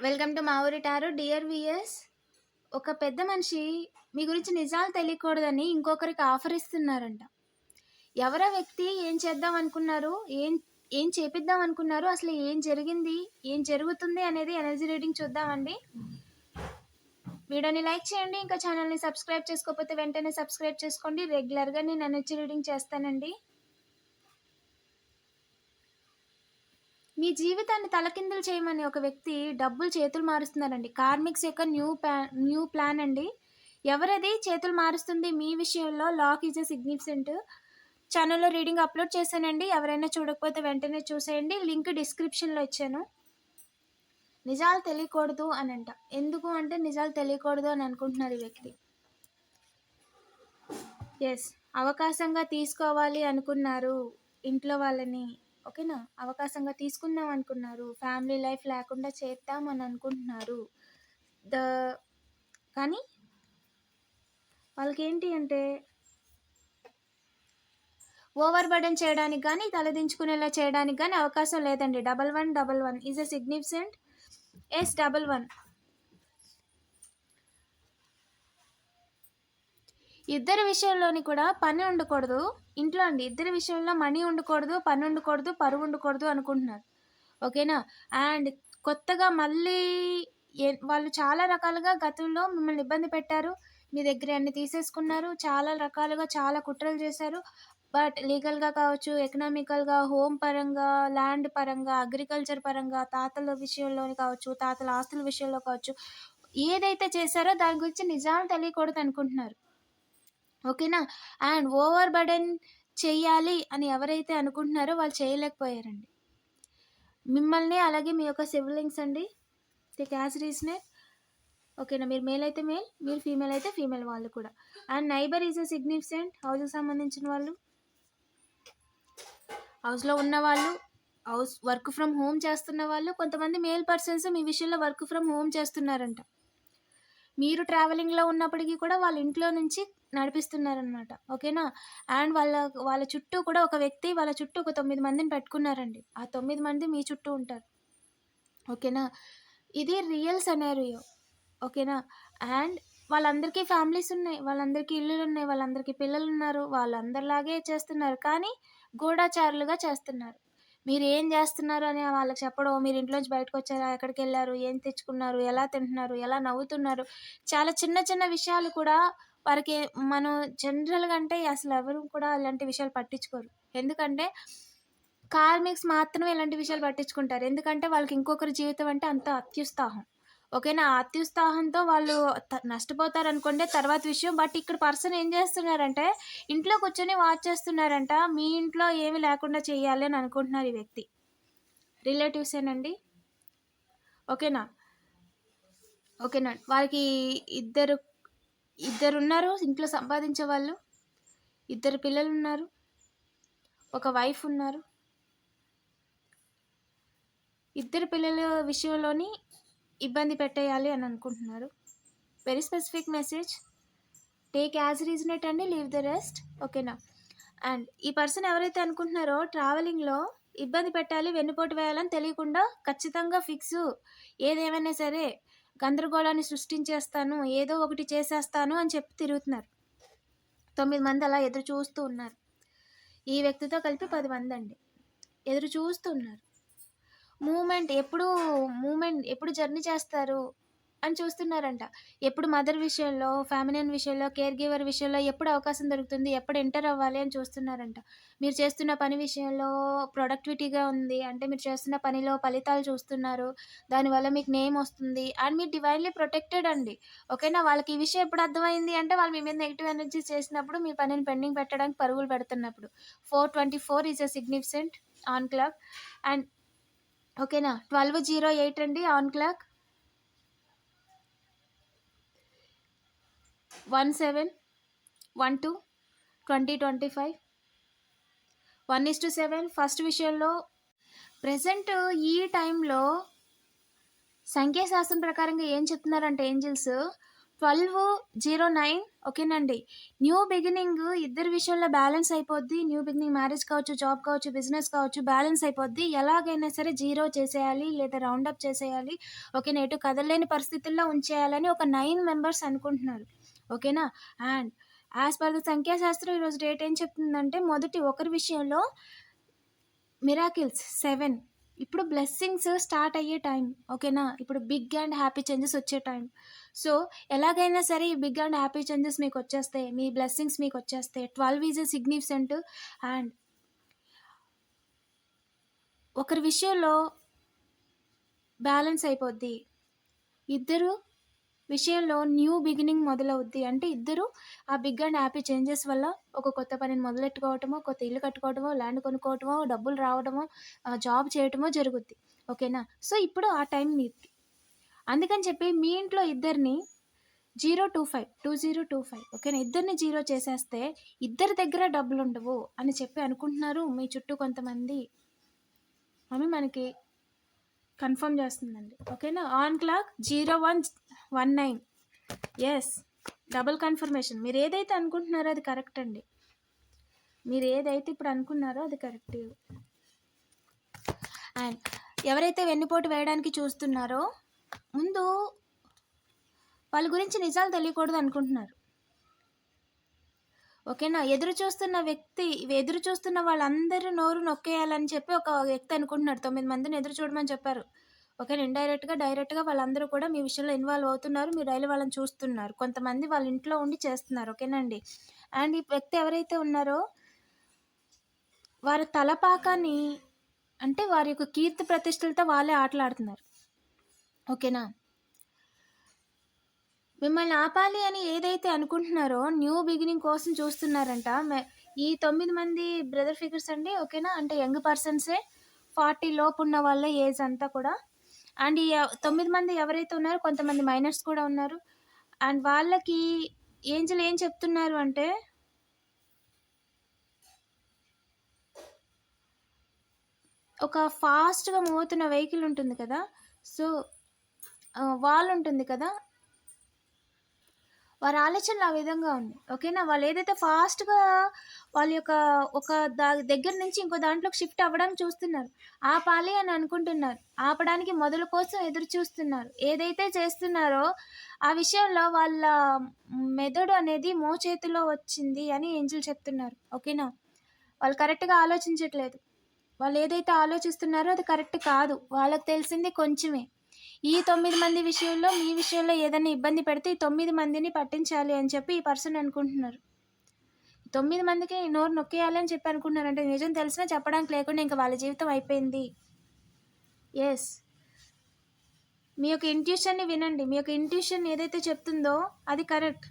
Welcome to మా ఊరి tarot. Dear weirs, ఒక పెద్ద మనిషి మీ గురించి నిజాలు తెలియకూడదని ఇంకొకరికి ఆఫర్ ఇస్తున్నారంట. ఎవరో వ్యక్తి ఏం చేద్దాం అనుకున్నారు, ఏం ఏం చేపిద్దాం అనుకున్నారు, అసలు ఏం జరిగింది, ఏం జరుగుతుంది అనేది ఎనర్జీ రీడింగ్ చూద్దామండి. వీడియోని లైక్ చేయండి. ఇంకా ఛానల్ని సబ్స్క్రైబ్ చేసుకోకపోతే వెంటనే సబ్స్క్రైబ్ చేసుకోండి. రెగ్యులర్గా నేను ఎనర్జీ రీడింగ్ చేస్తానండి. మీ జీవితాన్ని తలకిందులు చేయమని ఒక వ్యక్తి డబ్బులు చేతులు మారుస్తున్నారండి. కార్మిక్స్ యొక్క న్యూ ప్లాన్ అండి. ఎవరది చేతులు మారుస్తుంది మీ విషయంలో? Luck is a significant. ఛానల్లో రీడింగ్ అప్లోడ్ చేశానండి. ఎవరైనా చూడకపోతే వెంటనే చూసేయండి. లింక్ డిస్క్రిప్షన్లో ఇచ్చాను. నిజాలు తెలియకూడదు అని అంట. ఎందుకు అంటే నిజాలు తెలియకూడదు అని అనుకుంటున్నారు ఈ వ్యక్తి. ఎస్, అవకాశంగా తీసుకోవాలి అనుకున్నారు ఇంట్లో వాళ్ళని. ఓకేనా, అవకాశంగా తీసుకుందాం అనుకున్నారు. ఫ్యామిలీ లైఫ్ లేకుండా చేద్దాం అని అనుకుంటున్నారు. కానీ వాళ్ళకి ఏంటి అంటే ఓవర్ బర్డెన్ చేయడానికి కానీ తలదించుకునేలా చేయడానికి కానీ అవకాశం లేదండి. 1111 ఈజ్ ఎ సిగ్నిఫికెంట్. ఎస్, 11. ఇద్దరి విషయంలోని కూడా పని ఉండకూడదు ఇంట్లో అండి. ఇద్దరి విషయంలో మనీ ఉండకూడదు, పని ఉండకూడదు, పరువు ఉండకూడదు అనుకుంటున్నారు. ఓకేనా. అండ్ కొత్తగా మళ్ళీ వాళ్ళు చాలా రకాలుగా గతంలో మిమ్మల్ని ఇబ్బంది పెట్టారు. మీ దగ్గర అన్ని తీసేసుకున్నారు. చాలా రకాలుగా చాలా కుట్రలు చేశారు. బట్ లీగల్గా కావచ్చు, ఎకనామికల్గా, హోమ్ పరంగా, ల్యాండ్ పరంగా, అగ్రికల్చర్ పరంగా, తాతల విషయంలోని కావచ్చు, తాతల ఆస్తుల విషయంలో కావచ్చు, ఏదైతే చేశారో దాని గురించి నిజాలు తెలియకూడదు అనుకుంటున్నారు. ఓకేనా. అండ్ ఓవర్ బర్డెన్ చెయ్యాలి అని ఎవరైతే అనుకుంటున్నారో వాళ్ళు చేయలేకపోయారండి. మిమ్మల్ని అలాగే మీ యొక్క సిబ్లింగ్స్ అండి. Take as reasoner. ఓకేనా. మీరు మేల్ అయితే మేల్, మీరు ఫీమేల్ అయితే ఫీమేల్ వాళ్ళు కూడా. And neighbour is a significant. హౌస్కి సంబంధించిన వాళ్ళు, హౌస్లో ఉన్న వాళ్ళు, హౌస్ వర్క్ ఫ్రమ్ హోమ్ చేస్తున్న వాళ్ళు, కొంతమంది మేల్ పర్సన్స్ మీ విషయంలో వర్క్ ఫ్రమ్ హోమ్ చేస్తున్నారంట. మీరు ట్రావెలింగ్లో ఉన్నప్పటికీ కూడా వాళ్ళ ఇంట్లో నుంచి నడిపిస్తున్నారనమాట. ఓకేనా. అండ్ వాళ్ళ చుట్టూ కూడా ఒక వ్యక్తి వాళ్ళ చుట్టూ ఒక 9 మందిని పెట్టుకున్నారండి. ఆ 9 మంది మీ చుట్టూ ఉంటారు. ఓకేనా. ఇది రియల్ సెనారియో. ఓకేనా. అండ్ వాళ్ళందరికీ ఫ్యామిలీస్ ఉన్నాయి, వాళ్ళందరికీ ఇల్లులు ఉన్నాయి, వాళ్ళందరికీ పిల్లలు ఉన్నారు, వాళ్ళందరిలాగే చేస్తున్నారు. కానీ గూఢచారులుగా చేస్తున్నారు. మీరు ఏం చేస్తున్నారు అని వాళ్ళకి చెప్పడం, మీరు ఇంట్లోంచి బయటకు వచ్చారా, ఎక్కడికి వెళ్ళారు, ఏం తెచ్చుకున్నారు, ఎలా తింటున్నారు, ఎలా నవ్వుతున్నారు, చాలా చిన్న చిన్న విషయాలు కూడా వారికి మనం జనరల్గా అంటే అసలు ఎవరు కూడా ఇలాంటి విషయాలు పట్టించుకోరు. ఎందుకంటే కార్మిక్స్ మాత్రమే ఇలాంటి విషయాలు పట్టించుకుంటారు. ఎందుకంటే వాళ్ళకి ఇంకొకరి జీవితం అంటే అంత అత్యుత్సాహం. ఓకేనా. ఆ అత్యుత్సాహంతో వాళ్ళు నష్టపోతారు అనుకోండి, తర్వాత విషయం. బట్ ఇక్కడ పర్సన్ ఏం చేస్తున్నారంటే ఇంట్లో కూర్చొని వాచ్ చేస్తున్నారంట. మీ ఇంట్లో ఏమి లేకుండా చేయాలి అని అనుకుంటున్నారు ఈ వ్యక్తి. రిలేటివ్సేనండి. ఓకేనా. ఓకేనా. వారికి ఇద్దరు ఉన్నారు ఇంట్లో సంపాదించే వాళ్ళు. 2 పిల్లలు ఉన్నారు, ఒక వైఫ్ ఉన్నారు. 2 పిల్లల విషయంలోని ఇబ్బంది పెట్టేయాలి అని అనుకుంటున్నారు. Very specific message. Take as రీజనెట్ అండి, లీవ్ ద రెస్ట్. ఓకేనా. అండ్ ఈ పర్సన్ ఎవరైతే అనుకుంటున్నారో ట్రావెలింగ్లో ఇబ్బంది పెట్టాలి, వెన్నుపోటు వేయాలని తెలియకుండా ఖచ్చితంగా ఫిక్స్, ఏదేమైనా సరే గందరగోళాన్ని సృష్టించేస్తాను, ఏదో ఒకటి చేసేస్తాను అని చెప్పి తిరుగుతున్నారు. 9 మంది అలా ఎదురు చూస్తూ ఉన్నారు. ఈ వ్యక్తితో కలిపి 10 మంది అండి ఎదురు చూస్తూ ఉన్నారు. మూమెంట్ ఎప్పుడు జర్నీ చేస్తారు అని చూస్తున్నారంట. ఎప్పుడు మదర్ విషయంలో, ఫ్యామిలియన్ విషయంలో, కేర్ గివర్ విషయంలో ఎప్పుడు అవకాశం దొరుకుతుంది, ఎప్పుడు ఎంటర్ అవ్వాలి అని చూస్తున్నారంట. మీరు చేస్తున్న పని విషయంలో ప్రొడక్టివిటీగా ఉంది అంటే మీరు చేస్తున్న పనిలో ఫలితాలు చూస్తున్నారు. దానివల్ల మీకు నేమ్ వస్తుంది అండ్ మీరు డివైన్లీ ప్రొటెక్టెడ్ అండి. ఓకేనా. వాళ్ళకి ఈ విషయం ఎప్పుడు అర్థమైంది అంటే వాళ్ళు మీ మీద నెగిటివ్ ఎనర్జీ చేసినప్పుడు, మీ పనిని పెండింగ్ పెట్టడానికి పరుగులు పెడుతున్నప్పుడు. 424 is a significant on clock. And ఓకేనా. 1208 అండి ఆన్ క్లాక్. 1712 2025 1:7. ఫస్ట్ విషయంలో ప్రజెంట్ ఈ టైంలో సంఖ్యాశాస్త్రం ప్రకారంగా ఏం చెప్తున్నారంటే ఏంజిల్స్ 1209 ఓకేనండి. న్యూ బిగినింగ్ ఇద్దరి విషయంలో బ్యాలెన్స్ అయిపోద్ది. న్యూ బిగినింగ్ మ్యారేజ్ కావచ్చు, జాబ్ కావచ్చు, బిజినెస్ కావచ్చు బ్యాలెన్స్ అయిపోద్ది. ఎలాగైనా సరే జీరో చేసేయాలి లేదా రౌండప్ చేసేయాలి. ఓకేనా. ఎటు కదలలేని పరిస్థితుల్లో ఉంచేయాలని ఒక 9 మెంబర్స్ అనుకుంటున్నారు. ఓకేనా. అండ్ యాజ్ పర్ ద సంఖ్యాశాస్త్రం ఈరోజు డేట్ ఏం చెప్తుందంటే మొదటి ఒకరి విషయంలో మిరాకిల్స్ 7. ఇప్పుడు బ్లెస్సింగ్స్ స్టార్ట్ అయ్యే టైం. ఓకేనా. ఇప్పుడు బిగ్ అండ్ హ్యాపీ చేంజెస్ వచ్చే టైం. సో ఎలాగైనా సరే ఈ బిగ్ అండ్ హ్యాపీ చేంజెస్ మీకు వచ్చేస్తాయి, మీ బ్లెస్సింగ్స్ మీకు వచ్చేస్తాయి. 12 ఈజ్ ఎ సిగ్నిఫికెంట్. అండ్ ఒకరి విషయంలో బ్యాలెన్స్ అయిపోద్ది. ఇద్దరు విషయంలో న్యూ బిగినింగ్ మొదలవుద్ది. అంటే ఇద్దరు ఆ బిగ్ అండ్ హ్యాపీ చేంజెస్ వల్ల ఒక కొత్త పనిని మొదలెట్టుకోవటమో, కొత్త ఇల్లు కట్టుకోవటమో, ల్యాండ్ కొనుక్కోవటమో, డబ్బులు రావడమో, జాబ్ చేయటమో జరుగుద్ది. ఓకేనా. సో ఇప్పుడు ఆ టైం మీది. అందుకని చెప్పి మీ ఇంట్లో ఇద్దరిని 2025 ఓకేనా, ఇద్దరిని 0 చేసేస్తే ఇద్దరి దగ్గర డబ్బులు ఉండవు అని చెప్పి అనుకుంటున్నారు మీ చుట్టూ కొంతమంది. ఆమె మనకి కన్ఫర్మ్ చేస్తుందండి. ఓకేనా. On clock 0119. Yes, double confirmation. మీరు ఏదైతే అనుకుంటున్నారో అది కరెక్ట్ అండి. మీరు ఏదైతే ఇప్పుడు అనుకున్నారో అది కరెక్ట్. అండ్ ఎవరైతే వెన్నుపోటు వేయడానికి చూస్తున్నారో ముందు వాళ్ళ గురించి నిజాలు తెలియకూడదు అనుకుంటున్నారు. ఓకేనా. ఎదురు చూస్తున్న వాళ్ళందరూ నోరు నొక్కేయాలని చెప్పి ఒక వ్యక్తి అనుకుంటున్నాడు. 9 మందిని ఎదురు చూడమని చెప్పారు. ఓకేనా. డైరెక్ట్గా వాళ్ళందరూ కూడా మీ విషయంలో ఇన్వాల్వ్ అవుతున్నారు. మీరు డైలీ వాళ్ళని చూస్తున్నారు. కొంతమంది వాళ్ళ ఇంట్లో ఉండి చేస్తున్నారు. ఓకేనండి. అండ్ ఈ వ్యక్తి ఎవరైతే ఉన్నారో వారి తలపాకాన్ని అంటే వారి యొక్క కీర్తి ప్రతిష్టలతో వాళ్ళే ఆటలాడుతున్నారు. ఓకేనా. మిమ్మల్ని ఆపాలి అని ఏదైతే అనుకుంటున్నారో న్యూ బిగినింగ్ కోసం చూస్తున్నారంట. ఈ 9 మంది బ్రదర్ ఫిగర్స్ అండి. ఓకేనా. అంటే యంగ్ పర్సన్సే, 40 లోపు ఉన్న వాళ్ళ ఏజ్ అంతా కూడా. అండ్ ఈ 9 మంది ఎవరైతే ఉన్నారో కొంతమంది మైనర్స్ కూడా ఉన్నారు. అండ్ వాళ్ళకి ఏంజల్ ఏం చెప్తున్నారు అంటే ఒక ఫాస్ట్గా మూవ్ అవుతున్న వెహికల్ ఉంటుంది కదా. సో వాల్ ఉంటుంది కదా, వారి ఆలోచనలు ఆ విధంగా ఉంది. ఓకేనా. వాళ్ళు ఏదైతే ఫాస్ట్గా వాళ్ళ యొక్క ఒక దగ్గర నుంచి ఇంకో దాంట్లోకి షిఫ్ట్ అవ్వడానికి చూస్తున్నారు. ఆపాలి అని అనుకుంటున్నారు. ఆపడానికి మొదలు కోసం ఎదురు చూస్తున్నారు. ఏదైతే చేస్తున్నారో ఆ విషయంలో వాళ్ళ మెదడు అనేది మోచేతిలో వచ్చింది అని ఏంజల్ చెప్తున్నారు. ఓకేనా. వాళ్ళు కరెక్ట్గా ఆలోచించట్లేదు. వాళ్ళు ఏదైతే ఆలోచిస్తున్నారో అది కరెక్ట్ కాదు. వాళ్ళకి తెలిసింది కొంచెమే. ఈ 9 మంది విషయంలో మీ విషయంలో ఏదైనా ఇబ్బంది పెడితే ఈ 9 మందిని పట్టించాలి అని చెప్పి ఈ పర్సన్ అనుకుంటున్నారు. 9 మందికి నోరు నొక్కేయాలి అని చెప్పి అనుకుంటున్నారు. అంటే నిజం తెలిసినా చెప్పడానికి లేకుండా ఇంకా వాళ్ళ జీవితం అయిపోయింది. ఎస్, మీ యొక్క ఇంట్యూషన్ని వినండి. మీ యొక్క ఇంట్యూషన్ ఏదైతే చెప్తుందో అది కరెక్ట్.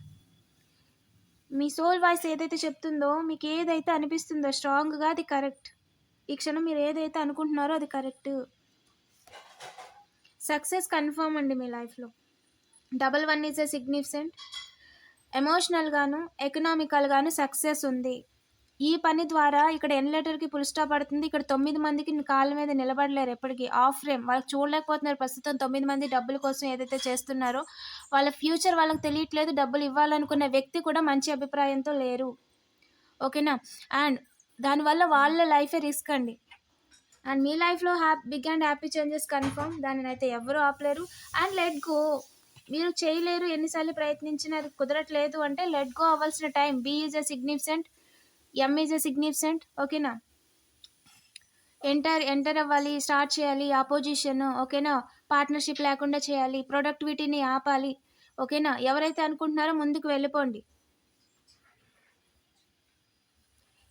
మీ సోల్ వాయిస్ ఏదైతే చెప్తుందో, మీకు ఏదైతే అనిపిస్తుందో స్ట్రాంగ్గా అది కరెక్ట్. ఈ క్షణం మీరు ఏదైతే అనుకుంటున్నారో అది కరెక్ట్. సక్సెస్ కన్ఫర్మ్ అండి మీ లైఫ్లో. 11 ఈజ్ ఎ సిగ్నిఫికెంట్. ఎమోషనల్గాను ఎకనామికల్గాను సక్సెస్ ఉంది. ఈ పని ద్వారా ఇక్కడ ఎన్ లెటర్కి ఫుల్ స్టాప్ పడుతుంది. ఇక్కడ 9 మందికి కాళ్ళ మీద నిలబడలేరు ఎప్పటికీ. Of frame. వాళ్ళకి చూడలేకపోతున్నారు ప్రస్తుతం. 9 మంది డబ్బుల కోసం ఏదైతే చేస్తున్నారో వాళ్ళ ఫ్యూచర్ వాళ్ళకి తెలియట్లేదు. డబ్బులు ఇవ్వాలనుకున్న వ్యక్తి కూడా మంచి అభిప్రాయంతో లేరు. ఓకేనా. అండ్ దానివల్ల వాళ్ళ లైఫే రిస్క్ అండి. అండ్ మీ లైఫ్లో big and happy changes confirm. దానిని అయితే ఎవరు ఆపలేరు. And let go. మీరు చేయలేరు, ఎన్నిసార్లు ప్రయత్నించినా అది కుదరట్లేదు అంటే లెట్ గో అవ్వాల్సిన time. B is a significant, M is a significant. ఓకేనా. ఎంటర్ అవ్వాలి, స్టార్ట్ చేయాలి. ఆపోజిషన్. ఓకేనా. పార్ట్నర్షిప్ లేకుండా చేయాలి. ప్రొడక్టివిటీని ఆపాలి. ఓకేనా. ఎవరైతే అనుకుంటున్నారో ముందుకు వెళ్ళిపోండి.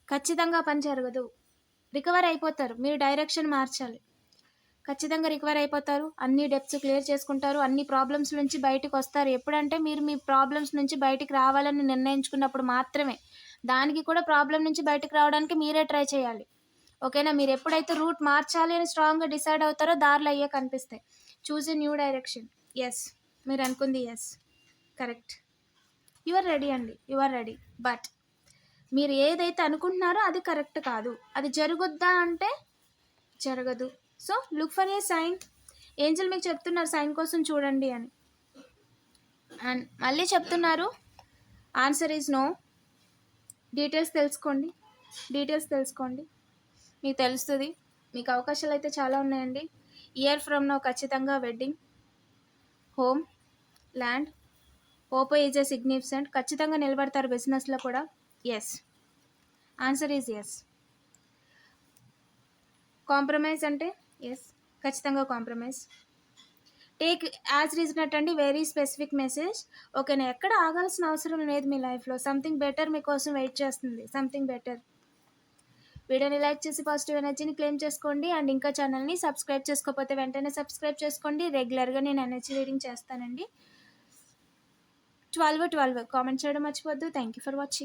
ఖచ్చితంగా పని జరగదు. రికవర్ అయిపోతారు. మీరు డైరెక్షన్ మార్చాలి. ఖచ్చితంగా రికవర్ అయిపోతారు. అన్ని డెప్స్ క్లియర్ చేసుకుంటారు. అన్ని ప్రాబ్లమ్స్ నుంచి బయటకు వస్తారు. ఎప్పుడంటే మీరు మీ ప్రాబ్లమ్స్ నుంచి బయటికి రావాలని నిర్ణయించుకున్నప్పుడు మాత్రమే. దానికి కూడా ప్రాబ్లం నుంచి బయటకు రావడానికి మీరే ట్రై చేయాలి. ఓకేనా. మీరు ఎప్పుడైతే రూట్ మార్చాలి అని స్ట్రాంగ్గా డిసైడ్ అవుతారో దారిలో అయ్యే కనిపిస్తాయి. Choose a new direction. Yes, మీరు అనుకుంది yes, correct. You are ready అండి. You are ready. బట్ మీరు ఏదైతే అనుకుంటున్నారో అది కరెక్ట్ కాదు. అది జరుగుద్దా అంటే జరగదు. So look for a sign. Angel మీకు చెప్తున్నారు సైన్ కోసం చూడండి అని. అండ్ మళ్ళీ చెప్తున్నారు, ఆన్సర్ ఈజ్ నో. డీటెయిల్స్ తెలుసుకోండి, మీకు తెలుస్తుంది. మీకు అవకాశాలు అయితే చాలా ఉన్నాయండి. ఇయర్ ఫ్రమ్ నో ఖచ్చితంగా వెడ్డింగ్, హోమ్, ల్యాండ్, ఓపో ఈజ్ ఏ సిగ్నిఫికెంట్, ఖచ్చితంగా నిలబడతారు బిజినెస్లో కూడా. Yes, answer is yes. Compromise అంటే ఎస్, ఖచ్చితంగా కాంప్రమైజ్. టేక్ యాజ్ రీజనట్ అండి, వెరీ స్పెసిఫిక్ మెసేజ్. ఓకేనా, ఎక్కడ ఆగాల్సిన అవసరం లేదు మీ లైఫ్లో. సంథింగ్ బెటర్ మీకోసం వెయిట్ చేస్తుంది, సంథింగ్ బెటర్. వీడియోని లైక్ చేసి పాజిటివ్ ఎనర్జీని క్లెయిమ్ చేసుకోండి. అండ్ ఇంకా ఛానల్ని సబ్స్క్రైబ్ చేసుకోకపోతే వెంటనే సబ్స్క్రైబ్ చేసుకోండి. రెగ్యులర్గా నేను ఎనర్జీ రీడింగ్ చేస్తానండి. 12 కామెంట్ చేయడం మర్చిపోద్దు. Thank you for watching.